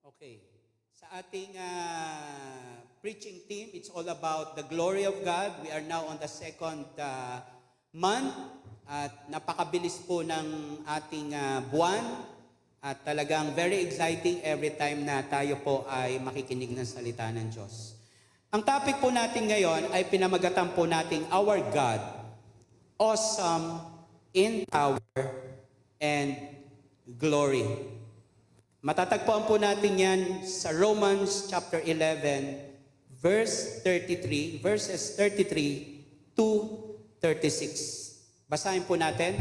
Okay. Sa ating preaching team, it's all about the glory of God. We are now on the second month at napakabilis po ng ating buwan at talagang very exciting every time na tayo po ay makikinig ng salita ng Diyos. Ang topic po natin ngayon ay pinamagatan po nating Our God, Awesome in Power and Glory. Matatagpuan po natin yan sa Romans chapter 11, verses 33 to 36. Basahin po natin.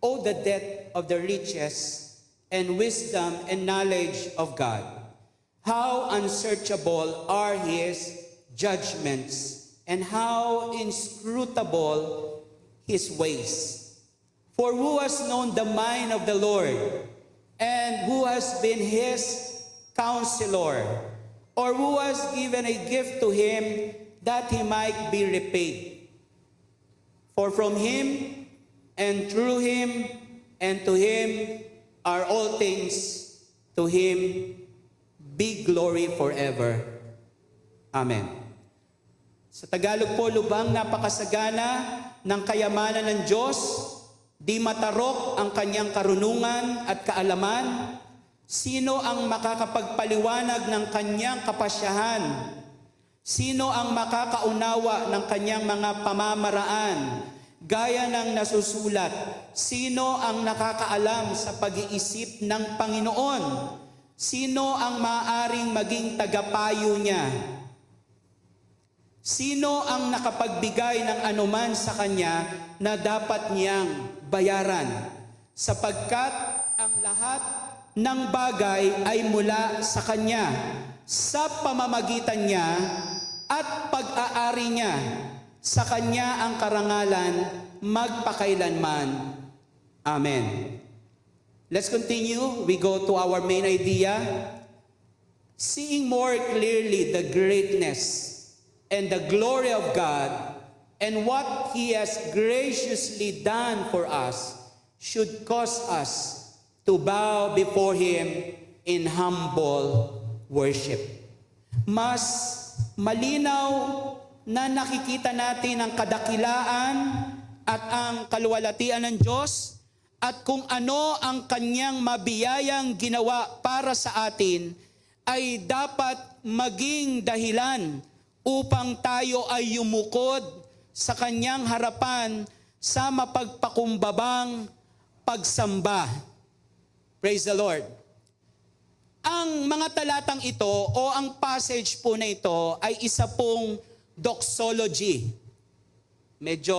Oh, the depth of the riches and wisdom and knowledge of God. How unsearchable are His judgments and how inscrutable His ways. For who has known the mind of the Lord? And who has been His counselor? Or who has given a gift to Him that He might be repaid? For from Him, and through Him, and to Him are all things. To Him be glory forever. Amen. Sa Tagalog po, lubhang napakasagana ng kayamanan ng Diyos. Di matarok ang kanyang karunungan at kaalaman. Sino ang makakapagpaliwanag ng kanyang kapasyahan? Sino ang makakaunawa ng kanyang mga pamamaraan? Gaya ng nasusulat, sino ang nakakaalam sa pag-iisip ng Panginoon? Sino ang maaaring maging tagapayo niya? Sino ang nakapagbigay ng anuman sa kanya na dapat niyang bayaran? Sapagkat ang lahat ng bagay ay mula sa kanya, sa pamamagitan niya at pag-aari niya. Sa kanya ang karangalan magpakailanman. Amen. Let's continue. We go to our main idea. Seeing more clearly the greatness and the glory of God and what He has graciously done for us should cause us to bow before Him in humble worship. Mas malinaw na nakikita natin ang kadakilaan at ang kaluwalhatian ng Diyos at kung ano ang Kanyang mabiyayang ginawa para sa atin ay dapat maging dahilan upang tayo ay yumukod sa Kanyang harapan sa mapagpakumbabang pagsamba. Praise the Lord. Ang mga talatang ito o ang passage po na ito ay isa pong doxology. Medyo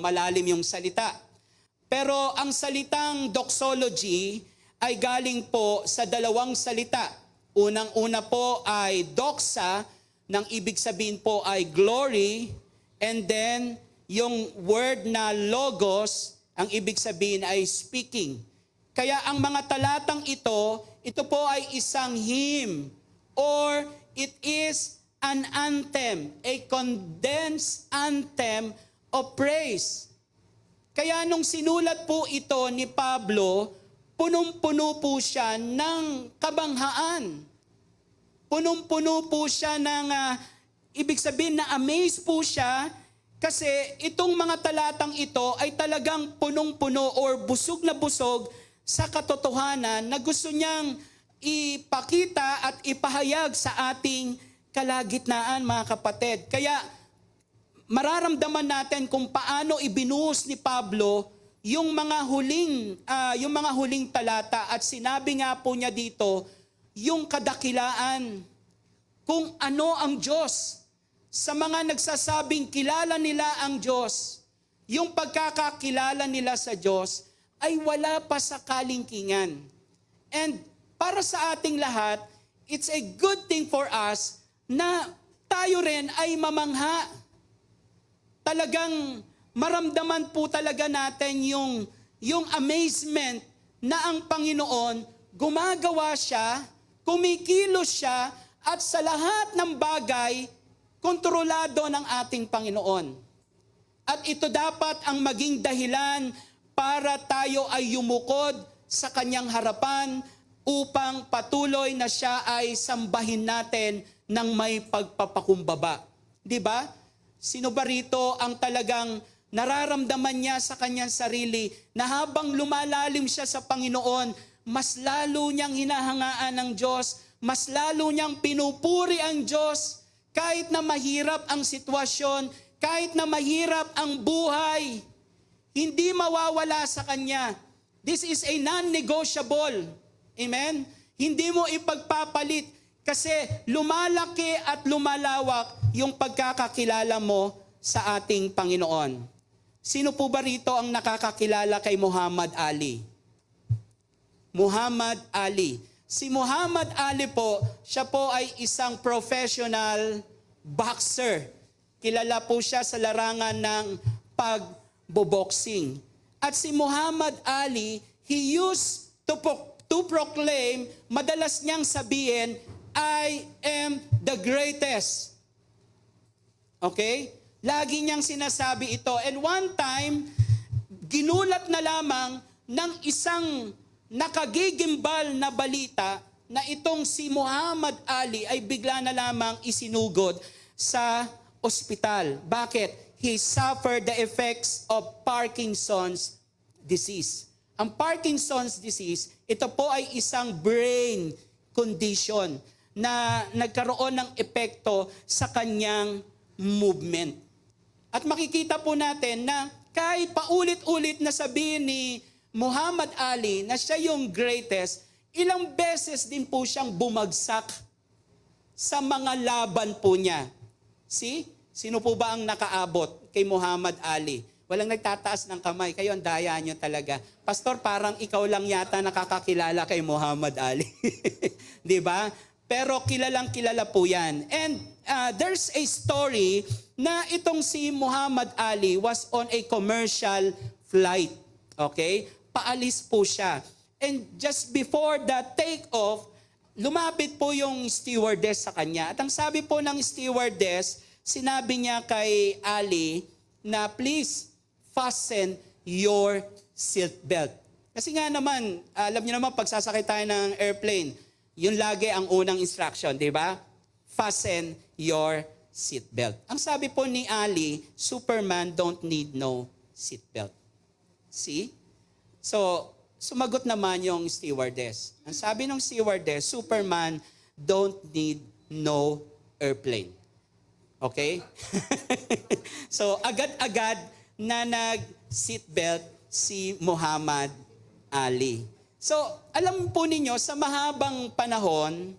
malalim yung salita. Pero ang salitang doxology ay galing po sa dalawang salita. Unang-una po ay doxa, nang ibig sabihin po ay glory, and then yung word na logos, ang ibig sabihin ay speaking. Kaya ang mga talatang ito po ay isang hymn or it is an anthem, a condensed anthem of praise. Kaya nung sinulat po ito ni Pablo, punong-puno po siya ng kabanghaan. Punong-puno po siya ng, ibig sabihin na amaze po siya kasi itong mga talatang ito ay talagang punong-puno or busog na busog sa katotohanan na gusto niyang ipakita at ipahayag sa ating kalagitnaan, mga kapatid. Kaya mararamdaman natin kung paano ibinuhos ni Pablo yung mga huling talata at sinabi nga po niya dito yung kadakilaan kung ano ang Diyos. Sa mga nagsasabing kilala nila ang Diyos, yung pagkakakilala nila sa Diyos ay wala pa sa kalingkingan. And para sa ating lahat, it's a good thing for us na tayo rin ay mamangha. Talagang maramdaman po talaga natin yung amazement na ang Panginoon gumagawa siya, kumikilos siya, at sa lahat ng bagay, kontrolado ng ating Panginoon. At ito dapat ang maging dahilan para tayo ay yumukod sa Kanyang harapan upang patuloy na siya ay sambahin natin ng may pagpapakumbaba. Di ba? Sino ba rito ang talagang nararamdaman niya sa kanyang sarili na habang lumalalim siya sa Panginoon, mas lalo niyang hinahangaan ng Diyos, mas lalo niyang pinupuri ang Diyos, kahit na mahirap ang sitwasyon, kahit na mahirap ang buhay, hindi mawawala sa kanya. This is a non-negotiable. Amen? Hindi mo ipagpapalit kasi lumalaki at lumalawak yung pagkakakilala mo sa ating Panginoon. Sino po ba rito ang nakakakilala kay Muhammad Ali? Muhammad Ali. Si Muhammad Ali po, siya po ay isang professional boxer. Kilala po siya sa larangan ng pagboboxing. At si Muhammad Ali, he used to proclaim, madalas niyang sabihin, I am the greatest. Okay? Lagi niyang sinasabi ito. And one time, ginulat na lamang ng isang nakagigimbal na balita na itong si Muhammad Ali ay bigla na lamang isinugod sa ospital. Bakit? He suffered the effects of Parkinson's disease. Ang Parkinson's disease, ito po ay isang brain condition na nagkaroon ng epekto sa kanyang movement. At makikita po natin na kahit paulit-ulit na sabihin ni Muhammad Ali na siya yung greatest, ilang beses din po siyang bumagsak sa mga laban po niya. See? Sino po ba ang nakaabot kay Muhammad Ali? Walang nagtataas ng kamay. Kayo, ang daya nyo talaga. Pastor, parang ikaw lang yata nakakakilala kay Muhammad Ali. Di ba? Pero kilalang kilala po yan. And there's a story na itong si Muhammad Ali was on a commercial flight. Okay? Paalis po siya. And just before the take-off, lumapit po yung stewardess sa kanya. At ang sabi po ng stewardess, sinabi niya kay Ali na please fasten your seatbelt. Kasi nga naman, alam niyo naman pag sasakay tayo ng airplane, yun lagi ang unang instruction, di ba? Fasten your seatbelt. Ang sabi po ni Ali, Superman don't need no seatbelt. See? So, sumagot naman yung stewardess. Ang sabi ng stewardess, Superman don't need no airplane. Okay? So, agad-agad na nag-seatbelt si Muhammad Ali. So, alam po ninyo, sa mahabang panahon,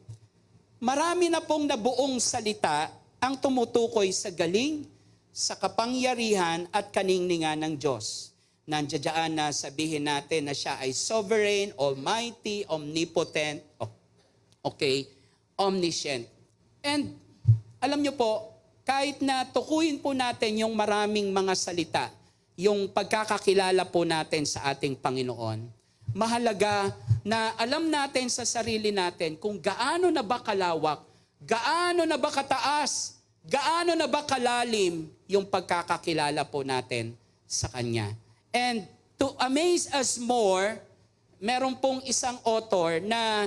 marami na pong nabuong salita ang tumutukoy sa galing, sa kapangyarihan at kaningningan ng Diyos. Nandiyan na sabihin natin na siya ay sovereign, almighty, omnipotent, okay, omniscient. And alam nyo po, kahit na tukuyin po natin yung maraming mga salita, yung pagkakakilala po natin sa ating Panginoon, mahalaga na alam natin sa sarili natin kung gaano na ba kalawak, gaano na ba kataas, gaano na ba kalalim yung pagkakakilala po natin sa Kanya. And to amaze us more, meron pong isang author na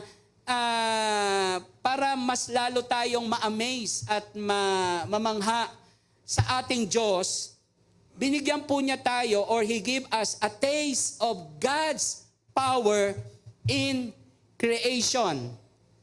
para mas lalo tayong ma-amaze at mamangha sa ating Diyos, binigyan po niya tayo or He gave us a taste of God's power in creation.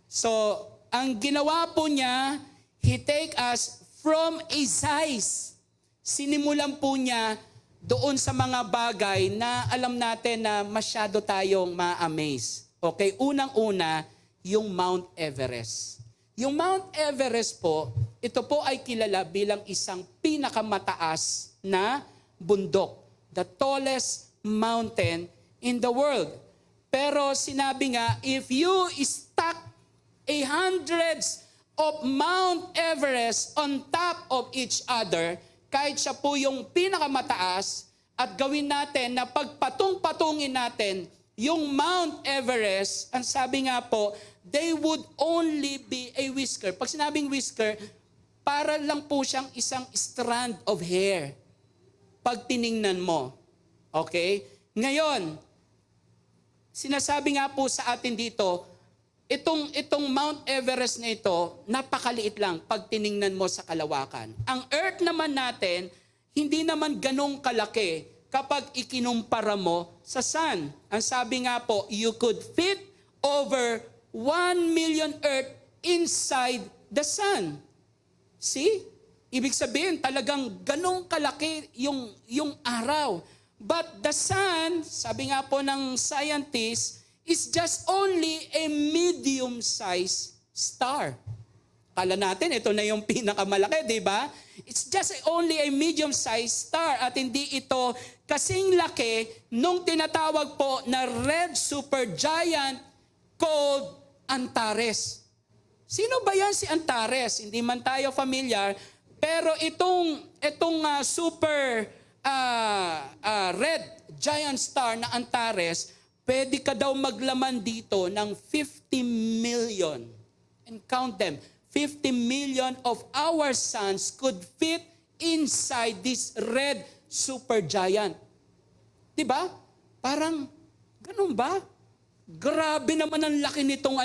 So, ang ginawa po niya, He take us from a size. Sinimulan po niya doon sa mga bagay na alam natin na masyado tayong ma-amaze. Okay, unang-una, yung Mount Everest. Yung Mount Everest po, ito po ay kilala bilang isang pinakamataas na bundok. The tallest mountain in the world. Pero sinabi nga, if you stack hundreds of Mount Everest on top of each other, kahit siya po yung pinakamataas, at gawin natin na pagpatong-patungin natin yung Mount Everest, ang sabi nga po, they would only be a whisker. Pag sinabing whisker, para lang po siyang isang strand of hair. Pag tiningnan mo. Okay? Ngayon, sinasabi nga po sa atin dito, itong Mount Everest na ito, napakaliit lang pag tiningnan mo sa kalawakan. Ang Earth naman natin, hindi naman ganong kalaki kapag ikinumpara mo sa Sun. Ang sabi nga po, you could fit over 1 million Earth inside the Sun. See? Ibig sabihin, talagang ganong kalaki yung araw. But the Sun, sabi nga po ng scientists, is just only a medium-sized star. Kala natin, ito na yung pinakamalaki, di ba? It's just only a medium-sized star at hindi ito kasing laki nung tinatawag po na red supergiant called Antares. Sino ba yan si Antares? Hindi man tayo familiar, pero itong red giant star na Antares, pwede ka daw maglaman dito ng 50 million. And count them. 50 million of our suns could fit inside this red supergiant. Diba? Parang, ganun ba? Grabe naman ang laki nitong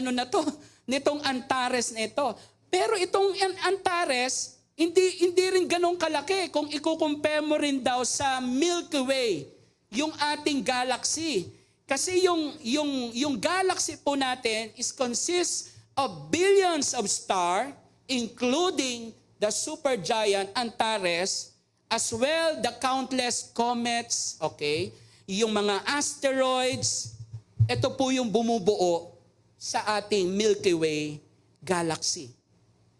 nitong Antares na ito. Pero itong Antares, hindi rin ganun kalaki kung ikukumpare mo rin daw sa Milky Way, yung ating galaxy. Kasi yung galaxy po natin consists of billions of stars, including the supergiant Antares, as well the countless comets, okay? Yung mga asteroids, ito po yung bumubuo sa ating Milky Way galaxy.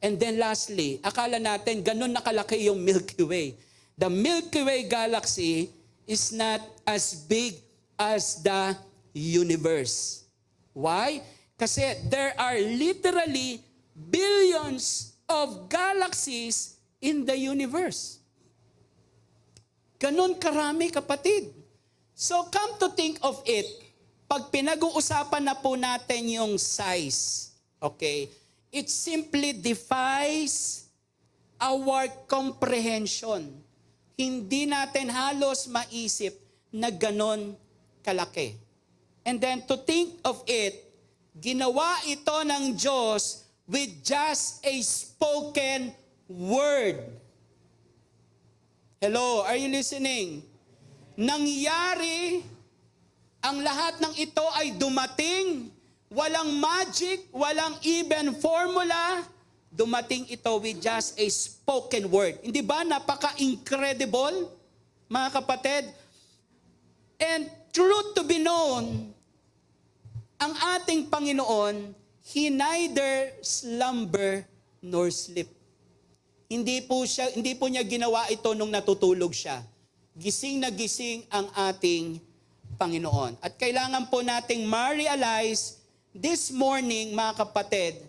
And then lastly, akala natin ganun nakalaki yung Milky Way. The Milky Way galaxy is not as big as the universe. Why? Kasi there are literally billions of galaxies in the universe. Ganon karami, kapatid. So come to think of it, pag pinag-uusapan na po natin yung size, okay, it simply defies our comprehension. Hindi natin halos maisip na ganon kalaki. And then to think of it, ginawa ito ng Diyos with just a spoken word. Hello, are you listening? Nangyari, ang lahat ng ito ay dumating, walang magic, walang even formula, dumating ito with just a spoken word. Hindi ba napaka-incredible, mga kapatid? And truth to be known, ang ating Panginoon, He neither slumber nor sleep. Hindi po niya ginawa ito nung natutulog siya. Gising na gising ang ating Panginoon. At kailangan po nating ma-realize this morning, mga kapatid,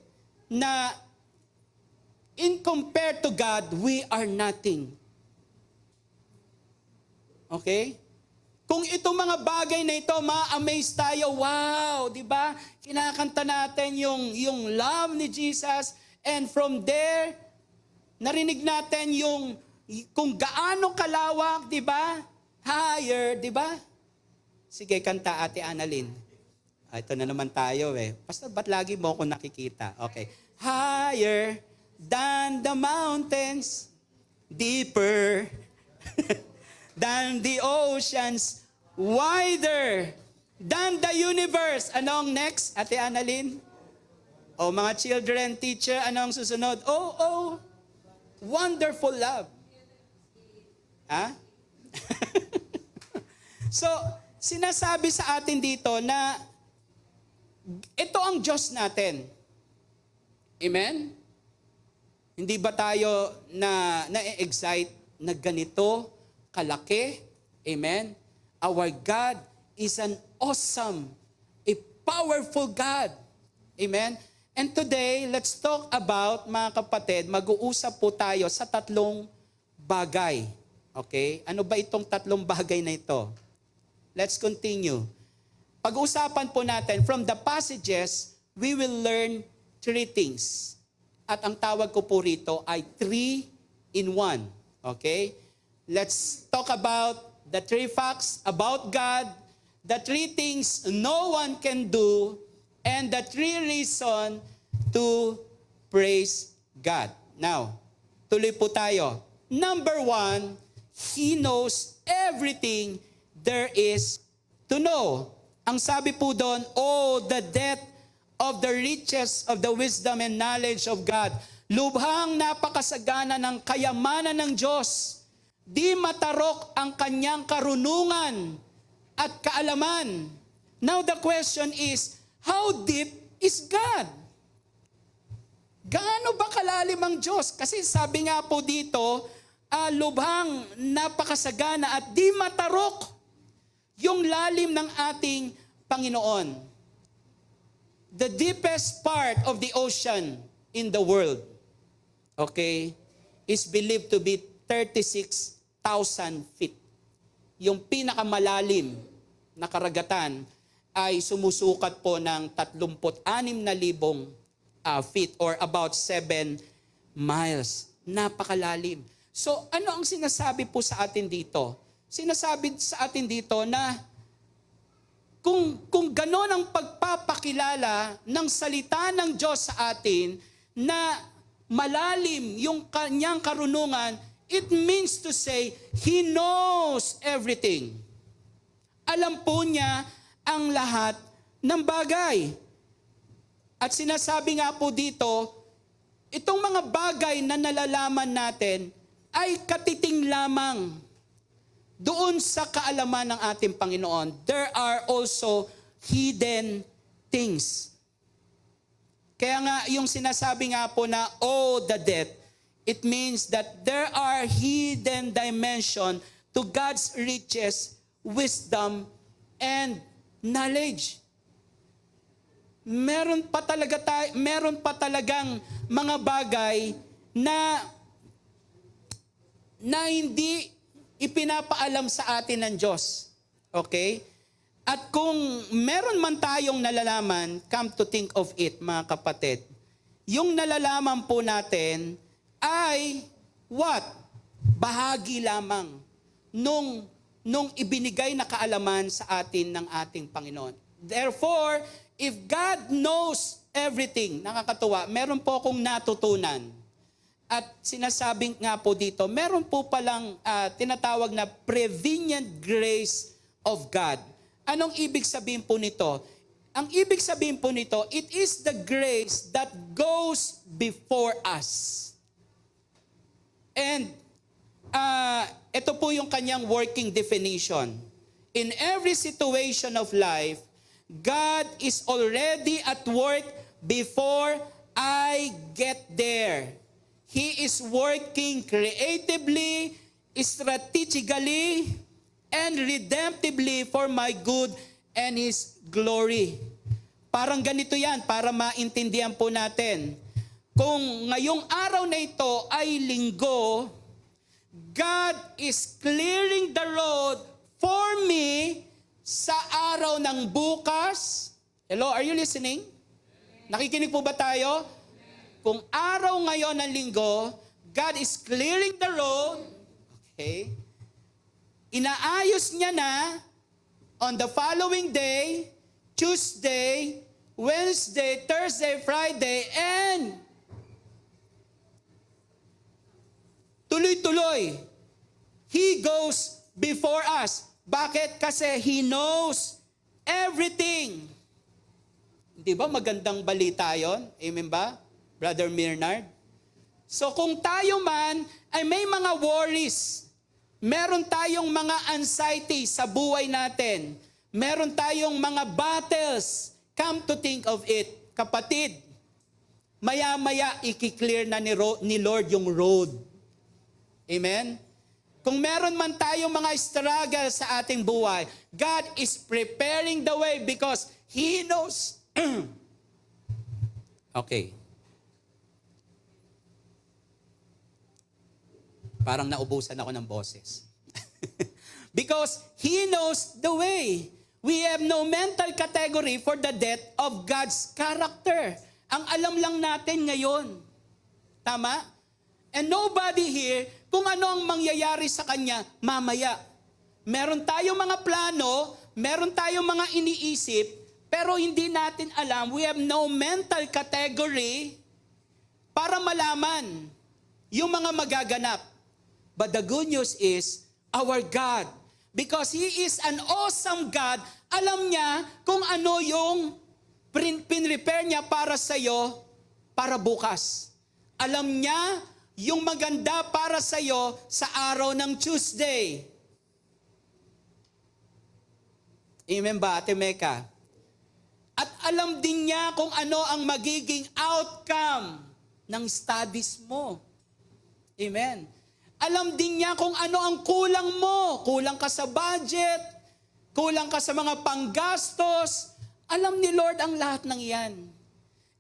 na in compare to God, we are nothing. Okay? Kung itong mga bagay na ito, ma-amaze tayo, wow, di ba? Kinakanta natin yung love ni Jesus, and from there, narinig natin kung gaano kalawak, di ba? Higher, di ba? Sige, kanta, Ate Annalyn. Ito na naman tayo Pastor, ba't lagi mo ako nakikita? Okay. Higher than the mountains, deeper than the oceans, wider than the universe. Anong next, Ate Annalyn? O mga children, teacher, anong susunod? Oh, wonderful love. Ha? So, sinasabi sa atin dito na ito ang Diyos natin. Amen? Hindi ba tayo na-excite na ganito kalaki? Amen? Our God is an awesome, a powerful God. Amen? And today, let's talk about, mga kapatid, mag-uusap po tayo sa tatlong bagay. Okay? Ano ba itong tatlong bagay na ito? Let's continue. Pag-uusapan po natin, from the passages, we will learn three things. At ang tawag ko po rito ay 3 in 1. Okay? Let's talk about the 3 facts about God, the 3 things no one can do, and the three reasons to praise God. Now, tuloy po tayo. Number 1, He knows everything there is to know. Ang sabi po doon, oh, the depth of the riches of the wisdom and knowledge of God. Lubhang napakasagana ng kayamanan ng Diyos. Di matarok ang kanyang karunungan at kaalaman. Now the question is, how deep is God? Gaano ba kalalim ang Diyos? Kasi sabi nga po dito, lubhang napakasagana at di matarok yung lalim ng ating Panginoon. The deepest part of the ocean in the world, okay, is believed to be 36,000 feet. Yung pinakamalalim na karagatan ay sumusukat po ng 36,000 feet or about 7 miles. Napakalalim. So ano ang sinasabi po sa atin dito? Sinasabi sa atin dito na kung ganon ang pagpapakilala ng salita ng Diyos sa atin na malalim yung kanyang karunungan, it means to say, He knows everything. Alam po niya ang lahat ng bagay. At sinasabi nga po dito, itong mga bagay na nalalaman natin ay katiting lamang doon sa kaalaman ng ating Panginoon. There are also hidden things. Kaya nga yung sinasabi nga po na, oh, the depth, it means that there are hidden dimension to God's riches, wisdom, and knowledge. Meron pa talagang mga bagay na hindi ipinapaalam sa atin ng Diyos. Okay? At kung meron man tayong nalalaman, come to think of it, mga kapatid, yung nalalaman po natin ay what? Bahagi lamang nung ibinigay na kaalaman sa atin ng ating Panginoon. Therefore, if God knows everything, nakakatuwa, meron po akong natutunan. At sinasabing nga po dito, meron po palang tinatawag na prevenient grace of God. Anong ibig sabihin po nito? Ang ibig sabihin po nito, it is the grace that goes before us. And ito po yung kanyang working definition. In every situation of life, God is already at work before I get there. He is working creatively, strategically, and redemptively for my good and His glory. Parang ganito yan, para maintindihan po natin. Kung ngayong araw na ito ay linggo, God is clearing the road for me sa araw ng bukas. Hello, are you listening? Nakikinig po ba tayo? Kung araw ngayon ng linggo, God is clearing the road, okay? Inaayos niya na on the following day, Tuesday, Wednesday, Thursday, Friday, and tuloy-tuloy. He goes before us. Bakit? Kasi He knows everything. Di ba magandang balita yon? Amen ba? Brother Mirnard? So kung tayo man ay may mga worries, meron tayong mga anxiety sa buhay natin, meron tayong mga battles, come to think of it, kapatid, maya-maya i-clear na ni Lord yung road. Amen? Kung meron man tayong mga struggle sa ating buhay, God is preparing the way because He knows. Okay. Parang naubusan ako ng boses. Because He knows the way. We have no mental category for the depth of God's character. Ang alam lang natin ngayon. Tama? And nobody here, kung ano ang mangyayari sa Kanya mamaya. Meron tayong mga plano, meron tayong mga iniisip, Pero hindi natin alam, we have no mental category para malaman yung mga magaganap. But the good news is, our God, because He is an awesome God, alam niya kung ano yung pinrepare niya para sa'yo, para bukas. Alam niya yung maganda para sa'yo sa araw ng Tuesday. Amen ba, Ate Mecca? At alam din niya kung ano ang magiging outcome ng studies mo. Amen. Alam din niya kung ano ang kulang mo. Kulang ka sa budget, kulang ka sa mga panggastos. Alam ni Lord ang lahat ng iyan.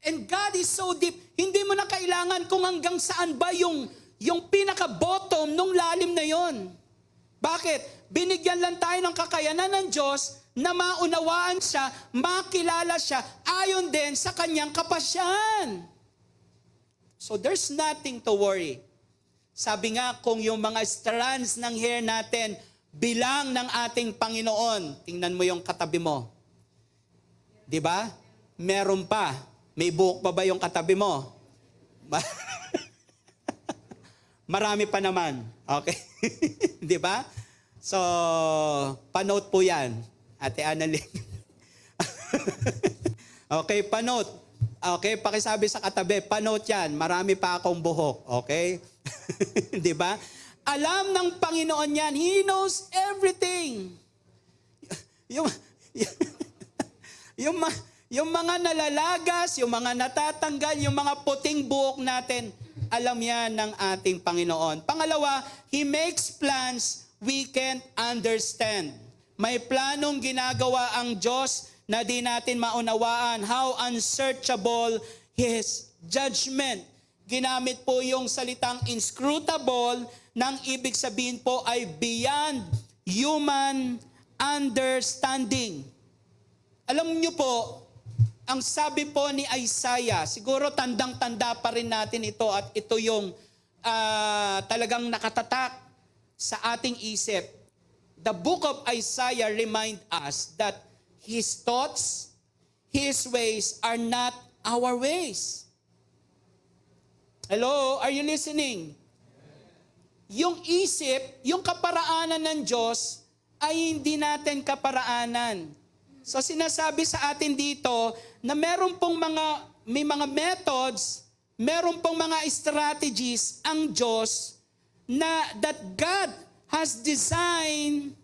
And God is so deep, hindi mo na kailangan kung hanggang saan ba yung pinaka-bottom nung lalim na yon. Bakit? Binigyan lang tayo ng kakayanan ng Diyos na maunawaan siya, makilala siya, ayon din sa kanyang kapasyahan. So there's nothing to worry. Sabi nga, kung yung mga strands ng hair natin, bilang ng ating Panginoon, tingnan mo yung katabi mo. Di ba? Meron pa. May buhok pa ba yung katabi mo? Marami pa naman. Okay? Di ba? So, panote po yan. Ate Annalyn. Okay, panote. Okay, pakisabi sa katabi, panote yan. Marami pa akong buhok. Okay? Di ba? Alam ng Panginoon yan. He knows everything. Yung mga nalalagas, yung mga natatanggal, yung mga puting buhok natin, alam yan ng ating Panginoon. Pangalawa, He makes plans we can't understand. May planong ginagawa ang Diyos na di natin maunawaan. How unsearchable His judgment. Ginamit po yung salitang inscrutable, nang ibig sabihin po ay beyond human understanding. Alam niyo po, ang sabi po ni Isaiah, siguro tandang-tanda pa rin natin ito at ito yung talagang nakatatak sa ating isip. The book of Isaiah remind us that His thoughts, His ways are not our ways. Hello, are you listening? Yung isip, yung kaparaanan ng Diyos ay hindi natin kaparaanan. So sinasabi sa atin dito na meron pong may mga methods, meron pong mga strategies ang Diyos na that God has designed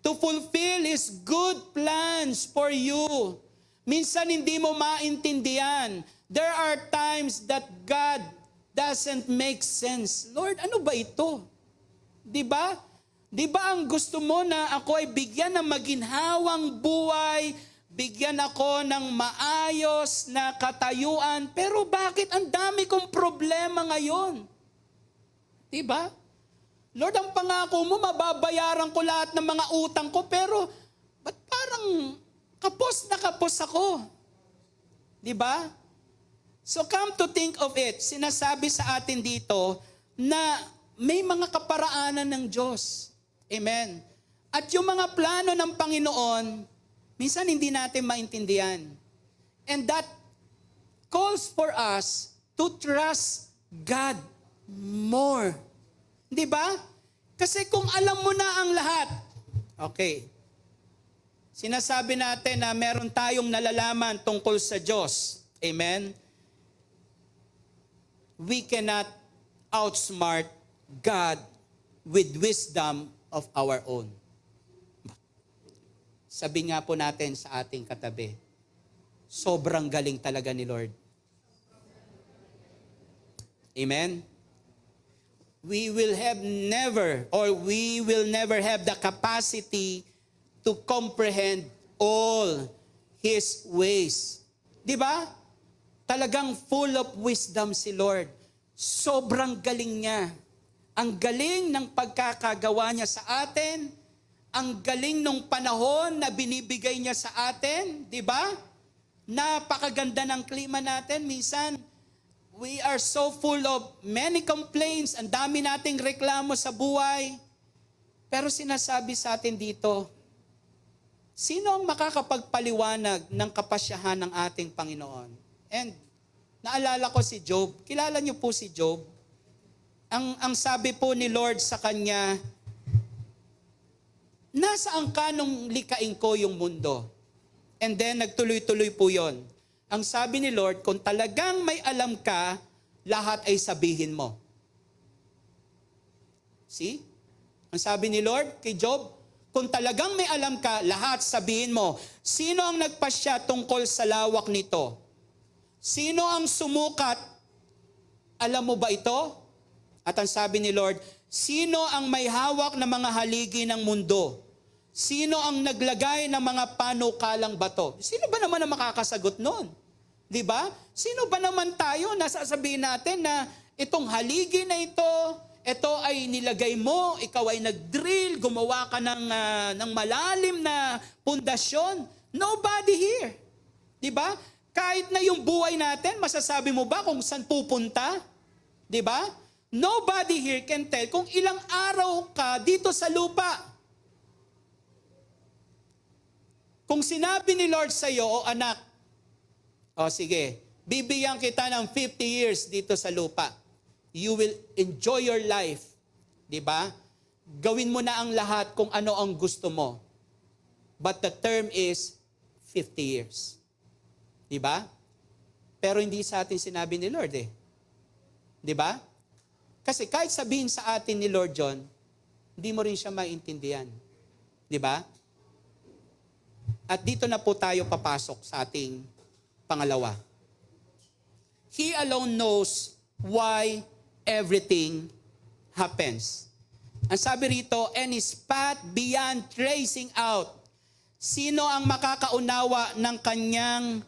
to fulfill His good plans for you. Minsan hindi mo maintindihan. There are times that God doesn't make sense. Lord, ano ba ito? Di ba? Di ba ang gusto mo na ako ay bigyan ng maginhawang buhay, bigyan ako ng maayos na katayuan, pero bakit ang dami kong problema ngayon? Di ba? Lord, ang pangako mo, mababayaran ko lahat ng mga utang ko, pero ba't parang kapos na kapos ako? Di ba? So come to think of it, sinasabi sa atin dito na may mga kaparaanan ng Diyos. Amen. At yung mga plano ng Panginoon, minsan hindi natin maintindihan. And that calls for us to trust God more. Di ba? Kasi kung alam mo na ang lahat, okay, sinasabi natin na meron tayong nalalaman tungkol sa Diyos. Amen? We cannot outsmart God with wisdom of our own. Sabi nga po natin sa ating katabi, sobrang galing talaga ni Lord. Amen? We will never have the capacity to comprehend all His ways. Di ba? Talagang full of wisdom si Lord. Sobrang galing niya. Ang galing ng pagkakagawa niya sa atin, ang galing ng panahon na binibigay niya sa atin, di ba? Napakaganda ng klima natin. Minsan, we are so full of many complaints, ang dami nating reklamo sa buhay. Pero sinasabi sa atin dito, Sino ang makakapagpaliwanag ng kapasyahan ng ating Panginoon? And naalala ko si Job. Kilala niyo po si Job? Ang sabi po ni Lord sa kanya, nasaan ka nung likain ko yung mundo? And then nagtuloy-tuloy po yon. Ang sabi ni Lord, kung talagang may alam ka, lahat ay sabihin mo. See? Ang sabi ni Lord kay Job, kung talagang may alam ka, lahat sabihin mo. Sino ang nagpasya tungkol sa lawak nito? Sino ang sumukat? Alam mo ba ito? At ang sabi ni Lord, sino ang may hawak na mga haligi ng mundo? Sino ang naglagay ng mga panukalang bato? Sino ba naman ang makakasagot nun? Di ba? Sino ba naman tayo na sasabihin natin na itong haligi na ito ay nilagay mo, ikaw ay nag-drill, gumawa ka ng malalim na pundasyon. Nobody here. Di ba? Kahit na yung buhay natin, masasabi mo ba kung saan pupunta? Di ba? Nobody here can tell kung ilang araw ka dito sa lupa. Kung sinabi ni Lord sa iyo, o anak, o sige, bibigyan kita ng 50 years dito sa lupa. You will enjoy your life. Di ba? Gawin mo na ang lahat kung ano ang gusto mo. But the term is 50 years. Di ba? Pero hindi sa atin sinabi ni Lord eh. Di ba? Kasi kahit sabihin sa atin ni Lord John, hindi mo rin siya maintindihan. Di ba? At dito na po tayo papasok sa ating pangalawa. He alone knows why everything happens. Ang sabi rito, and his path beyond tracing out. Sino ang makakaunawa ng kanyang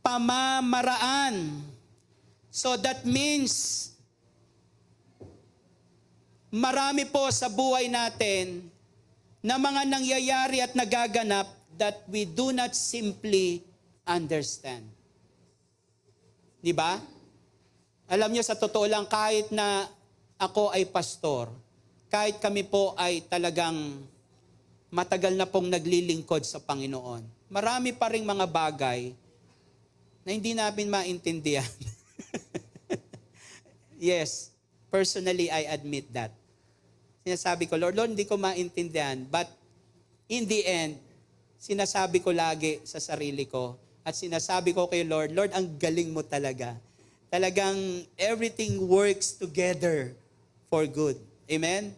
pamamaraan? So that means, marami po sa buhay natin na mga nangyayari at nagaganap that we do not simply understand. Di ba? Alam niyo, sa totoo lang, kahit na ako ay pastor, kahit kami po ay talagang matagal na pong naglilingkod sa Panginoon, marami pa ring mga bagay na hindi namin maintindihan. Yes, personally, I admit that. Sinasabi ko, Lord, hindi ko maintindihan. But in the end, sinasabi ko lagi sa sarili ko at sinasabi ko kay Lord, Lord, ang galing mo talaga. Talagang everything works together for good. Amen?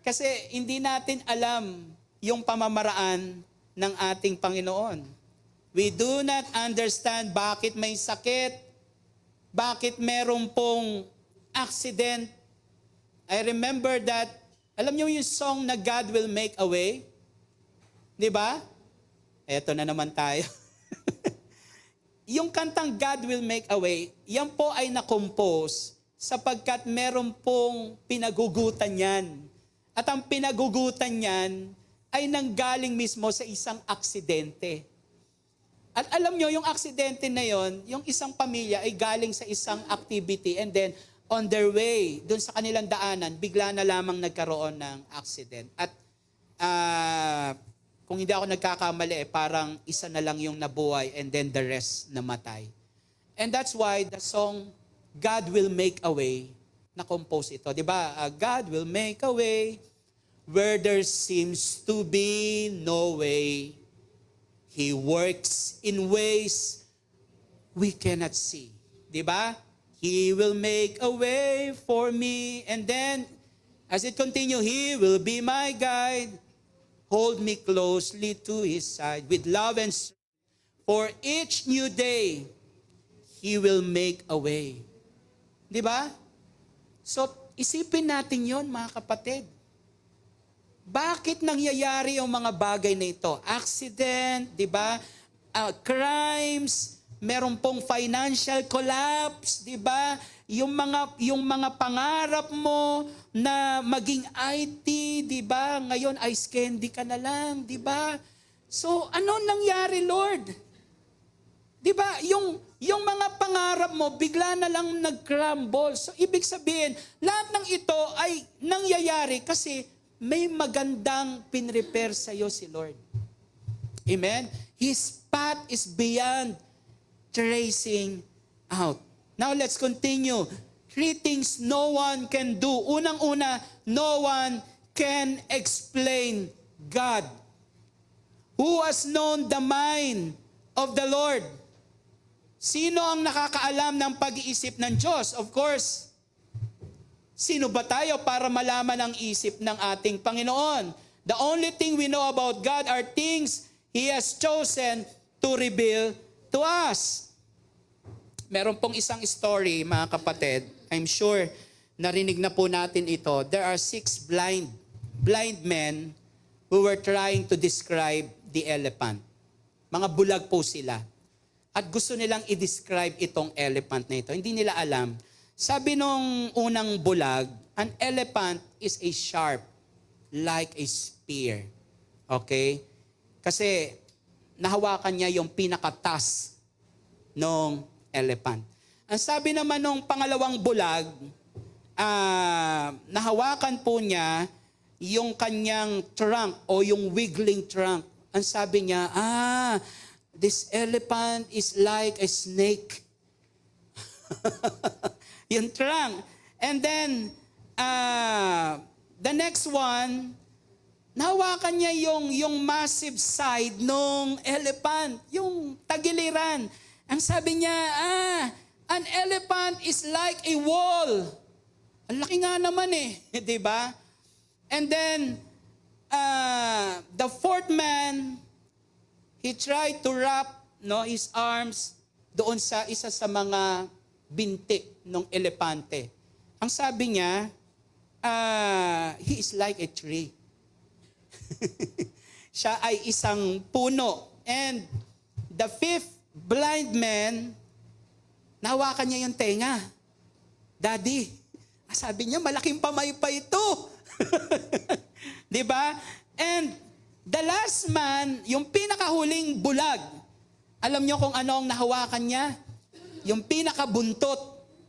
Kasi hindi natin alam yung pamamaraan ng ating Panginoon. We do not understand bakit may sakit, bakit meron pong accident. I remember that, alam niyo yung song na God Will Make a Way? Di ba? Eto na naman tayo. Yung kantang God Will Make a Way, yan po ay na-compose sapagkat meron pong pinagugutan yan. At ang pinagugutan yan ay nanggaling mismo sa isang aksidente. At alam nyo, yung aksidente na yon, yung isang pamilya ay galing sa isang activity and then on their way, dun sa kanilang daanan, bigla na lamang nagkaroon ng accident. At kung hindi ako nagkakamali, parang isa na lang yung nabuhay and then the rest namatay. And that's why the song, God Will Make a Way, na-compose ito. Di ba? God will make a way where there seems to be no way. He works in ways we cannot see. Di ba? He will make a way for me. And then, as it continues, He will be my guide. Hold me closely to His side with love and strength. For each new day, He will make a way. Di ba? So, isipin natin yon, mga kapatid. Bakit nangyayari yung mga bagay na ito? Accident, di ba? Crimes, meron pong financial collapse, di ba? Yung mga pangarap mo na maging IT, di ba? Ngayon ice candy ka na lang, di ba? So, ano nangyari, Lord? Di ba? Yung mga pangarap mo, bigla na lang nag-crumble. So, ibig sabihin, lahat ng ito ay nangyayari kasi may magandang pinrepare sa iyo si Lord. Amen? His path is beyond tracing out. Now let's continue. 3 things no one can do. Unang-una, no one can explain God. Who has known the mind of the Lord? Sino ang nakakaalam ng pag-iisip ng Diyos? Of course, sino ba tayo para malaman ang isip ng ating Panginoon? The only thing we know about God are things He has chosen to reveal to us. Meron pong isang story, mga kapatid. I'm sure narinig na po natin ito. There are 6 blind men who were trying to describe the elephant. Mga bulag po sila. At gusto nilang i-describe itong elephant na ito. Hindi nila alam. Sabi nung unang bulag, an elephant is a sharp like a spear. Okay? Kasi nahawakan niya yung pinakatas ng elephant. Ang sabi naman nung pangalawang bulag, nahawakan po niya yung kanyang trunk o yung wiggling trunk. Ang sabi niya, this elephant is like a snake. Yung trunk. And then, the next one, nahawakan niya yung massive side ng elephant, yung tagiliran. Ang sabi niya, an elephant is like a wall. Ang laki nga naman di ba? And then, the fourth man, he tried to wrap his arms doon sa isa sa mga binti ng elepante. Ang sabi niya, he is like a tree. Siya ay isang puno. And the fifth blind man, nahawakan niya yung tenga. Daddy, sabi niya, malaking pamay pa ito. Di ba? And the last man, yung pinakahuling bulag, alam niyo kung ano ang nahawakan niya? Yung pinakabuntot,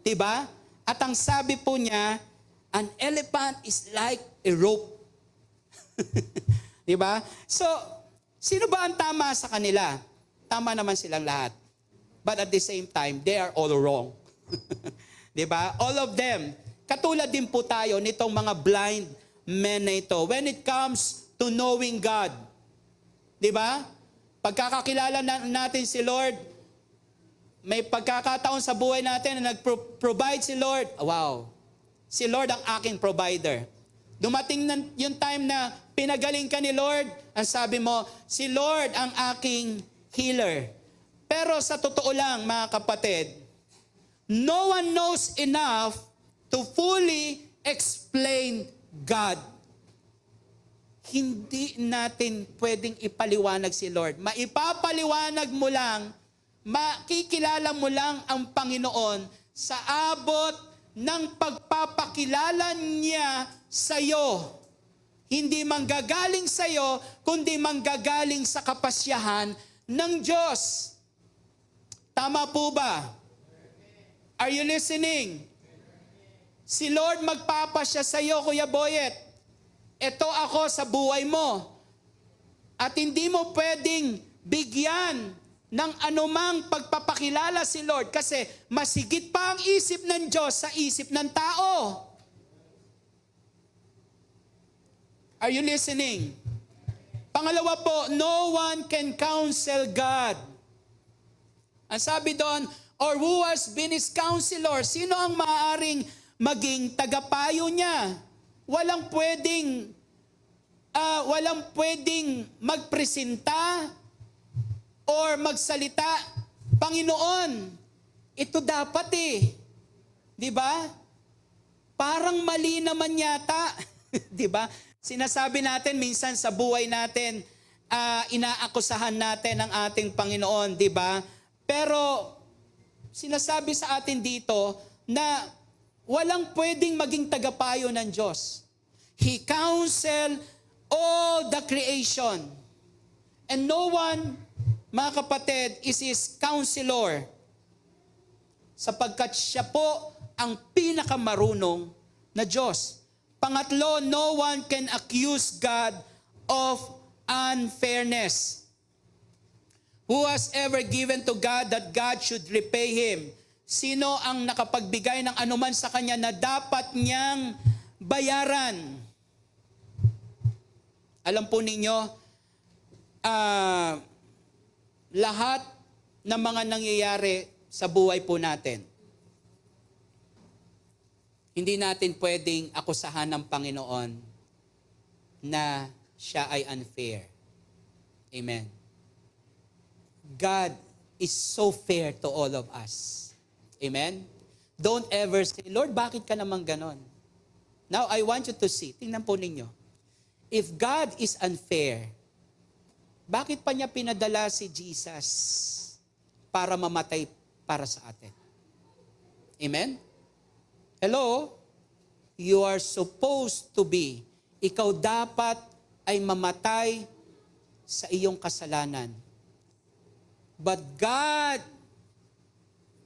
di ba? At ang sabi po niya, an elephant is like a rope. Di ba? So, sino ba ang tama sa kanila? Tama naman silang lahat. But at the same time, they are all wrong. Di ba? All of them. Katulad din po tayo nitong mga blind men na ito. When it comes to knowing God. Di ba? Pagkakakilala natin si Lord, may pagkakataon sa buhay natin na nag-provide si Lord. Wow. Si Lord ang aking provider. Dumating yung time na pinagaling ka ni Lord, ang sabi mo, si Lord ang aking healer. Pero sa totoo lang, mga kapatid, no one knows enough to fully explain God. Hindi natin pwedeng ipaliwanag si Lord. Maipapaliwanag mo lang, makikilala mo lang ang Panginoon sa abot ng pagpapakilala niya sa iyo. Hindi manggagaling sa iyo, kundi manggagaling sa kapasyahan ng Diyos. Tama po ba? Are you listening? Si Lord magpapasya sa iyo, Kuya Boyet. Ito ako sa buhay mo. At hindi mo pwedeng bigyan ng anumang pagpapakilala si Lord kasi masigit pa ang isip ng Diyos sa isip ng tao. Are you listening? Pangalawa po, no one can counsel God. Ang sabi doon, or who has been his counselor? Sino ang maaaring maging tagapayo niya? Walang pwedeng magpresenta or magsalita, Panginoon, ito dapat Di ba? Parang mali naman yata. Di ba? Sinasabi natin minsan sa buhay natin, inaakusahan natin ang ating Panginoon, di ba? Pero sinasabi sa atin dito na walang pwedeng maging tagapayo ng Diyos. He counsel all the creation. And no one, mga kapatid, is his counselor. Sapagkat siya po ang pinakamarunong na Diyos. Pangatlo, no one can accuse God of unfairness. Who has ever given to God that God should repay him? Sino ang nakapagbigay ng anuman sa kanya na dapat niyang bayaran? Alam po ninyo, lahat ng mga nangyayari sa buhay po natin, hindi natin pwedeng akusahan ng Panginoon na siya ay unfair. Amen. God is so fair to all of us. Amen? Don't ever say, Lord, bakit ka naman ganon? Now, I want you to see, tingnan po ninyo. If God is unfair, bakit pa niya pinadala si Jesus para mamatay para sa atin? Amen? Hello? You are supposed to be, ikaw dapat ay mamatay sa iyong kasalanan. But God,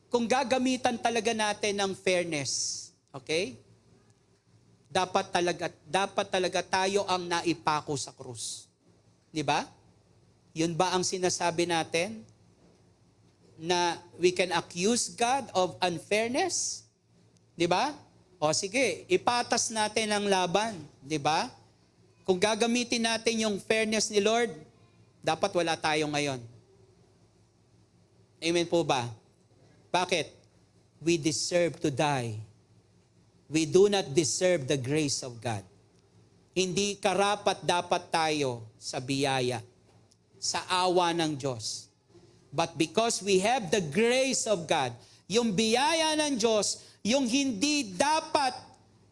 kung gagamitan talaga natin ng fairness, okay? Dapat talaga tayo ang naipako sa krus. Di ba? Yun ba ang sinasabi natin? Na we can accuse God of unfairness? Di ba? O sige, ipatas natin ang laban. Di ba? Kung gagamitin natin yung fairness ni Lord, dapat wala tayo ngayon. Amen po ba? Bakit? We deserve to die. We do not deserve the grace of God. Hindi karapat dapat tayo sa biyaya, sa awa ng Diyos. But because we have the grace of God, yung biyaya ng Diyos, yung hindi dapat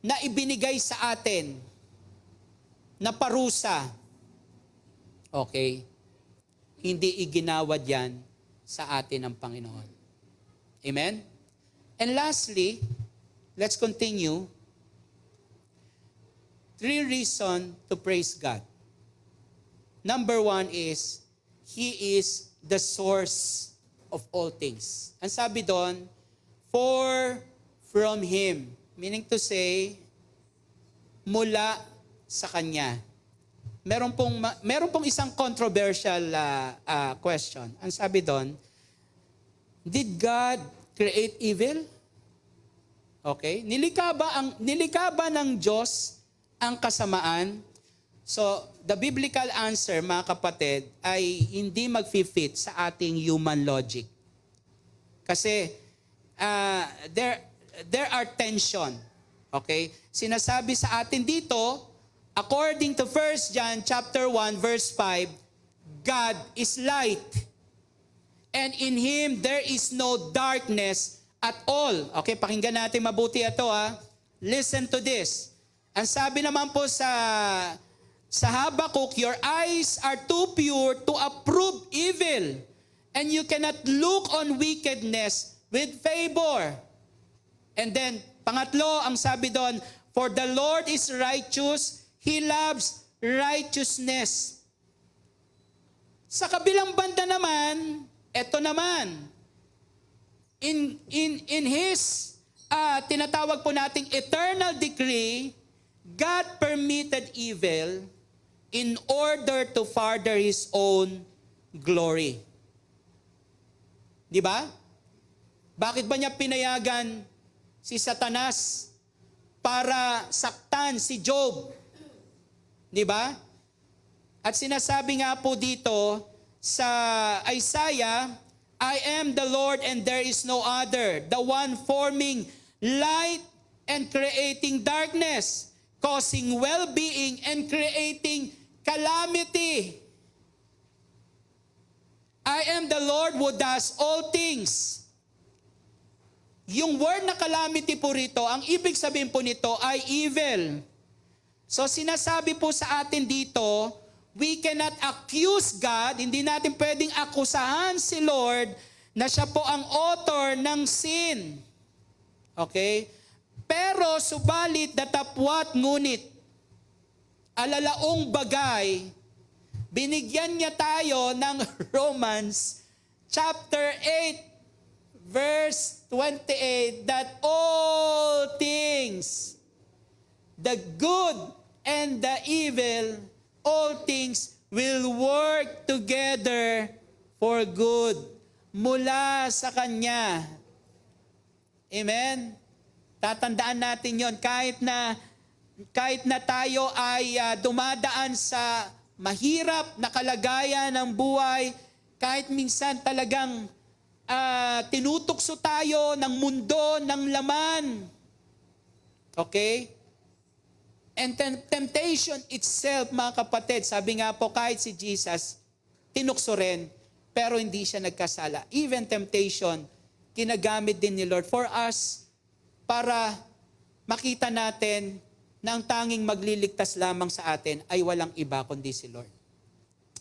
na ibinigay sa atin, na parusa, okay, hindi iginawad yan sa atin ng Panginoon. Amen? And lastly, let's continue. 3 reasons to praise God. Number 1 is, He is the source of all things. Ang sabi doon, for from Him. Meaning to say, mula sa Kanya. Meron pong isang controversial question. Ang sabi doon, did God create evil? Okay? Nilikha ba ng Diyos ang kasamaan? So, the biblical answer, mga kapatid, ay hindi mag-fit sa ating human logic. Kasi, there are tension. Okay? Sinasabi sa atin dito, according to 1 John chapter 1, verse 5, God is light. And in Him, there is no darkness at all. Okay, pakinggan natin mabuti ito ha. Listen to this. Ang sabi naman po sa Habakkuk, your eyes are too pure to approve evil, and you cannot look on wickedness with favor. And then, pangatlo, ang sabi doon, for the Lord is righteous, He loves righteousness. Sa kabilang banda naman, eto naman, in His tinatawag po nating eternal decree, God permitted evil in order to further His own glory. Di ba? Bakit ba niya pinayagan si Satanas para saktan si Job? Di ba? At sinasabi nga po dito sa Isaiah, I am the Lord and there is no other, the one forming light and creating darkness, causing well-being and creating calamity. I am the Lord who does all things. Yung word na calamity po rito, ang ibig sabihin po nito ay evil. So sinasabi po sa atin dito, we cannot accuse God, hindi natin pwedeng akusahan si Lord na siya po ang author ng sin. Okay? Pero subalit datapwat ngunit, alalaong bagay, binigyan niya tayo ng Romans chapter 8, verse 28, that all things, the good and the evil, all things will work together for good. Mula sa Kanya. Amen? Tatandaan natin yon kahit na tayo ay dumadaan sa mahirap na kalagayan ng buhay, kahit minsan talagang tinutukso tayo ng mundo, ng laman. Okay? And temptation itself, mga kapatid, sabi nga po kahit si Jesus, tinukso rin, pero hindi siya nagkasala. Even temptation, kinagamit din ni Lord for us para makita natin na ang tanging magliligtas lamang sa atin ay walang iba kundi si Lord.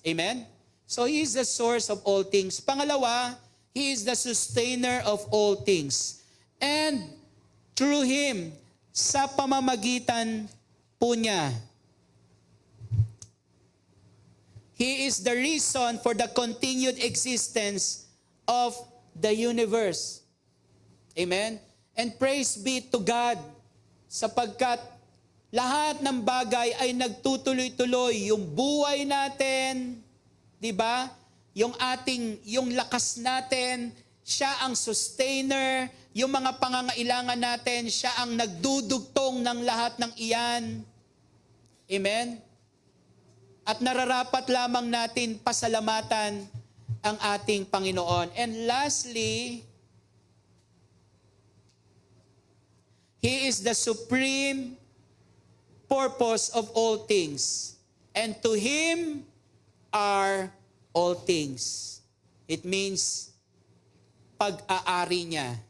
Amen? So He is the source of all things. Pangalawa, He is the sustainer of all things. And through Him, sa pamamagitan po niya, He is the reason for the continued existence of the universe. Amen? And praise be to God, sapagkat lahat ng bagay ay nagtutuloy-tuloy. Yung buhay natin, di ba? Yung lakas natin, siya ang sustainer. Yung mga pangangailangan natin, siya ang nagdudugtong ng lahat ng iyan. Amen? At nararapat lamang natin pasalamatan ang ating Panginoon. And lastly, He is the supreme purpose of all things. And to Him are all things. It means pag-aari niya.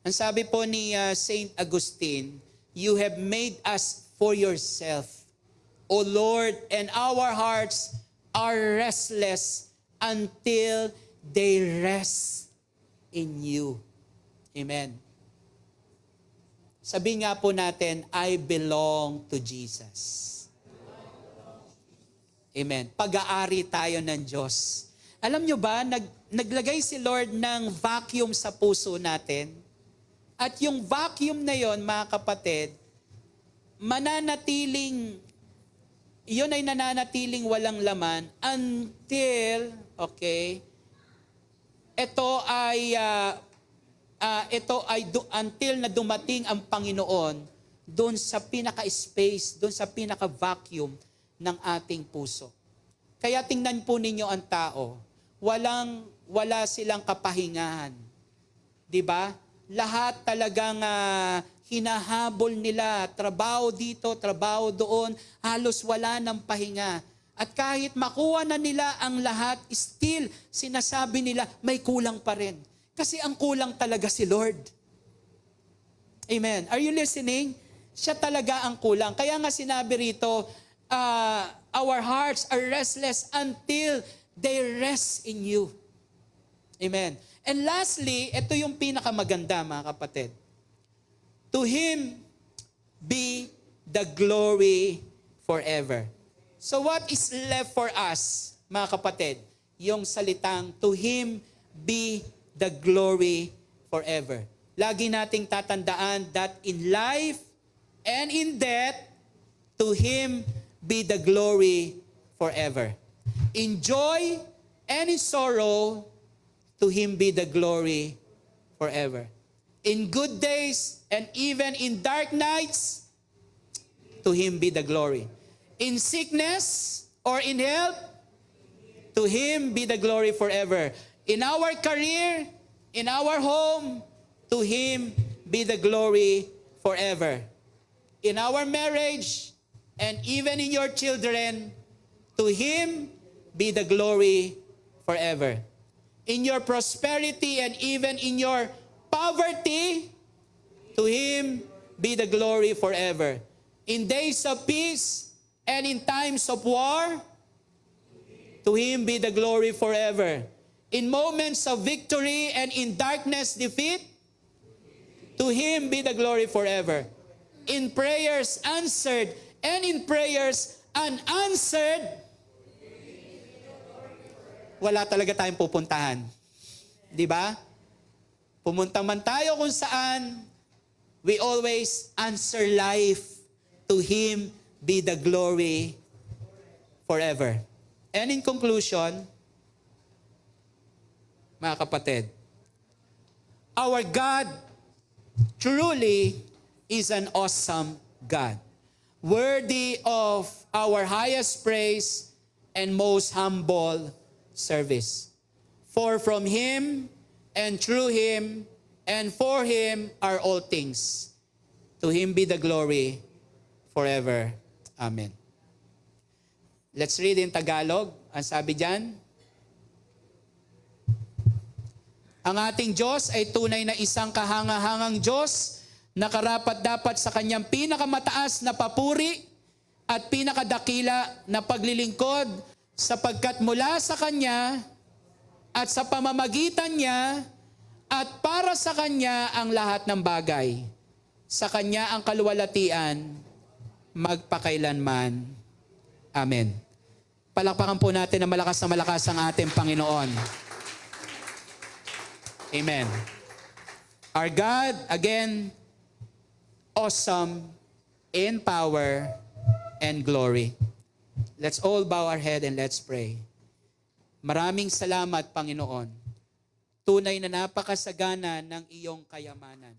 Ang sabi po ni Saint Augustine, you have made us for yourself, O Lord, and our hearts are restless until they rest in you. Amen. Sabi nga po natin, I belong to Jesus. Amen. Pag-aari tayo ng Diyos. Alam nyo ba, naglagay si Lord ng vacuum sa puso natin. At yung vacuum na yon, mga kapatid, yun ay nananatiling walang laman until, until na dumating ang Panginoon doon sa pinaka-space, doon sa pinaka-vacuum ng ating puso. Kaya tingnan po ninyo ang tao, wala silang kapahingahan. 'Di ba? Lahat talagang hinahabol nila, trabaho dito, trabaho doon, halos wala ng pahinga. At kahit makuha na nila ang lahat, still sinasabi nila may kulang pa rin. Kasi ang kulang talaga si Lord. Amen. Are you listening? Siya talaga ang kulang. Kaya nga sinabi rito, our hearts are restless until they rest in you. Amen. And lastly, ito yung pinakamaganda, mga kapatid. To Him be the glory forever. So what is left for us, mga kapatid? Yung salitang, to Him be the glory forever. Lagi nating tatandaan that in life and in death, to Him be the glory forever. In joy and in sorrow, to Him be the glory forever. In good days and even in dark nights, to Him be the glory. In sickness or in health, to Him be the glory forever. In our career, in our home, to Him be the glory forever. In our marriage, and even in your children, to Him be the glory forever. In your prosperity and even in your poverty, to Him be the glory forever. In days of peace and in times of war, to Him be the glory forever. In moments of victory and in darkness defeat, to Him be the glory forever. In prayers answered and in prayers unanswered, wala talaga tayong pupuntahan. Di ba? Pumunta man tayo kung saan, we always answer life. To Him be the glory forever. And in conclusion, mga kapatid. Our God truly is an awesome God, worthy of our highest praise and most humble service. For from Him and through Him and for Him are all things. To Him be the glory forever. Amen. Let's read in Tagalog. Ang sabi diyan, ang ating Diyos ay tunay na isang kahangahangang Diyos na karapat-dapat sa kanyang pinakamataas na papuri at pinakadakila na paglilingkod sapagkat mula sa Kanya at sa pamamagitan niya at para sa Kanya ang lahat ng bagay. Sa Kanya ang kaluwalhatian magpakailanman. Amen. Palakpakan po natin na malakas ang ating Panginoon. Amen. Our God, again, awesome in power and glory. Let's all bow our head and let's pray. Maraming salamat, Panginoon. Tunay na napakasagana ng iyong kayamanan.